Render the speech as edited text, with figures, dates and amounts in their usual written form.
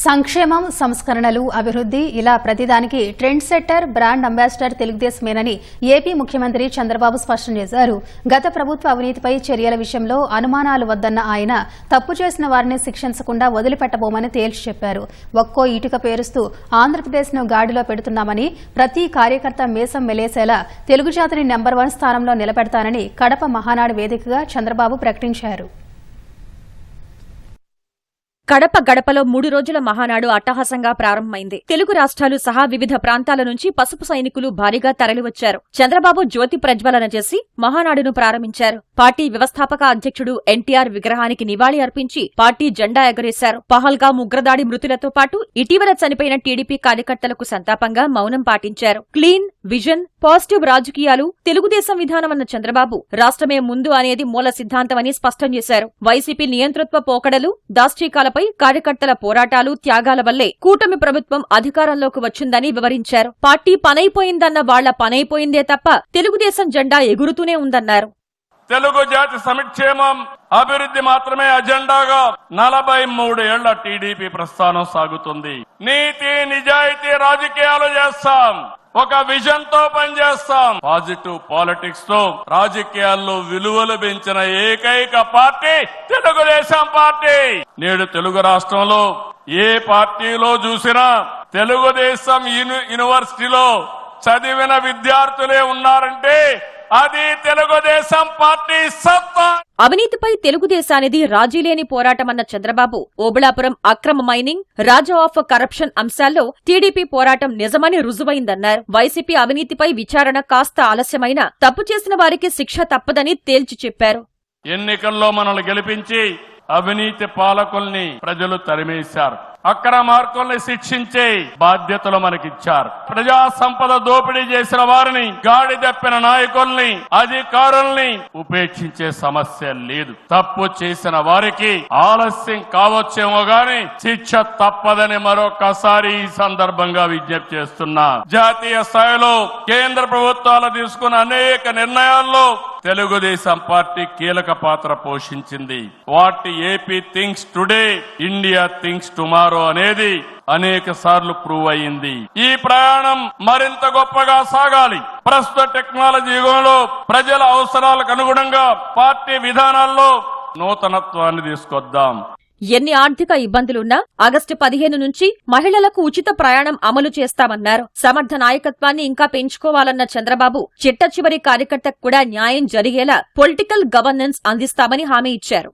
సంక్షేమం, సంస్కరణలు, అభివృద్ధి ఇలా ప్రతిదానికి ట్రెండ్ సెట్టర్, బ్రాండ్ అంబాసిడర్ తెలుగుదేశమేనని ఏపీ ముఖ్యమంత్రి చంద్రబాబు స్పష్టం చేశారు. గత ప్రభుత్వ అవినీతిపై చర్యల విషయంలో అనుమానాలు వద్దన్న ఆయన తప్పు చేసిన వారిని శిక్షించకుండా వదిలిపెట్టబోమని తేల్చి చెప్పారు. ఒక్కో ఇటుక పేరుస్తూ ఆంధ్రప్రదేశ్ను గాడిలో పెడుతున్నామని, ప్రతి కార్యకర్త మీసం మెలేసేలా తెలుగు జాతిని నెంబర్ 1 స్థానంలో నిలబెడతానని కడప మహానాడు వేదికగా చంద్రబాబు ప్రకటించారు. కడప గడపలో 3 రోజుల మహానాడు అట్టహాసంగా ప్రారంభమైంది. తెలుగు రాష్ట్రాలు సహా వివిధ ప్రాంతాల నుంచి పసుపు సైనికులు భారీగా తరలివచ్చారు. చంద్రబాబు జ్యోతి ప్రజ్వలన చేసి మహానాడును ప్రారంభించారు. పార్టీ వ్యవస్థాపక అధ్యక్షుడు ఎన్టీఆర్ విగ్రహానికి నివాళి అర్పించి పార్టీ జెండా ఎగరేశారు. పహల్గాం ఉగ్రదాడి మృతులతో పాటు ఇటీవల చనిపోయిన టీడీపీ కార్యకర్తలకు సంతాపంగా మౌనం పాటించారు. క్లీన్, విజన్, పాజిటివ్ రాజకీయాలు తెలుగుదేశం విధానమన్న చంద్రబాబు రాష్ట్రమే ముందు అనేది మూల సిద్ధాంతమని స్పష్టం చేశారు. వైసీపీ నియంతృత్వ పోకడలు, దాష్టీకాలపై కార్యకర్తల పోరాటాలు, త్యాగాల వల్లే కూటమి ప్రభుత్వం అధికారంలోకి వచ్చిందని వివరించారు. పార్టీ పనైపోయిందన్న వాళ్ల పనైపోయిందే తప్ప తెలుగుదేశం జెండా ఎగురుతూనే ఉందన్నారు. తెలుగు జాతి సంక్షేమం, అభివృద్ధి మాత్రమే అజెండాగా 43 ఏళ్ల టీడీపీ ప్రస్థానం సాగుతుంది. నీతి, నిజాయితీ రాజకీయాలు చేస్తాం. ఒక విజన్ తో పనిచేస్తాం. పాజిటివ్ పాలిటిక్స్ తో రాజకీయాల్లో విలువలు పెంచిన ఏకైక పార్టీ తెలుగుదేశం పార్టీ. నేడు తెలుగు రాష్ట్రంలో ఏ పార్టీలో చూసినా తెలుగుదేశం యూనివర్సిటీలో చదివిన విద్యార్థులే ఉన్నారంటే అది తెలుగుదేశం పార్టీ సత్తా. అవినీతిపై తెలుగుదేశానిది రాజీలేని పోరాటమన్న చంద్రబాబు ఓబుళాపురం అక్రమ మైనింగ్, రాజా ఆఫ్ కరప్షన్ అంశాల్లో టీడీపీ పోరాటం నిజమని రుజువైందన్నారు. వైసీపీ అవినీతిపై విచారణ కాస్త ఆలస్యమైనా తప్పు చేసిన వారికి శిక్ష తప్పదని తేల్చి చెప్పారు. ఎన్నికల్లో మనల్ని గెలిపించి అవినీతి పాలకుల్ని ప్రజలు తరిమేశారు. అక్రమార్కుల్ని శిక్షించే బాధ్యతలు మనకిచ్చారు. ప్రజా సంపద దోపిడీ చేసిన వారిని, గాడి తప్పిన నాయకుల్ని, అధికారుల్ని ఉపేక్షించే సమస్య లేదు. తప్పు చేసిన వారికి ఆలస్యం కావచ్చేమో గాని శిక్ష తప్పదని మరొకసారి ఈ సందర్భంగా విజ్ఞప్తి చేస్తున్నా. జాతీయ స్థాయిలో కేంద్ర ప్రభుత్వాలు తీసుకున్న అనేక నిర్ణయాల్లో తెలుగుదేశం పార్టీ కీలక పాత్ర పోషించింది. What AP thinks today, India thinks tomorrow అనేది అనేక సార్లు ప్రూవ్ అయింది. ఈ ప్రయాణం మరింత గొప్పగా సాగాలి. ప్రస్తుత టెక్నాలజీ యుగంలో ప్రజల అవసరాలకు అనుగుణంగా పార్టీ విధానాల్లో నూతనత్వాన్ని తీసుకొద్దాం. ఎన్ని ఆర్థిక ఇబ్బందులున్నా ఆగస్టు 15 నుంచి మహిళలకు ఉచిత ప్రయాణం అమలు చేస్తామన్నారు. సమర్థ నాయకత్వాన్ని ఇంకా పెంచుకోవాలన్న చంద్రబాబు చిట్ట చివరి కార్యకర్తకు కూడా న్యాయం జరిగేలా పొలిటికల్ గవర్నెన్స్ అందిస్తామని హామీ ఇచ్చారు.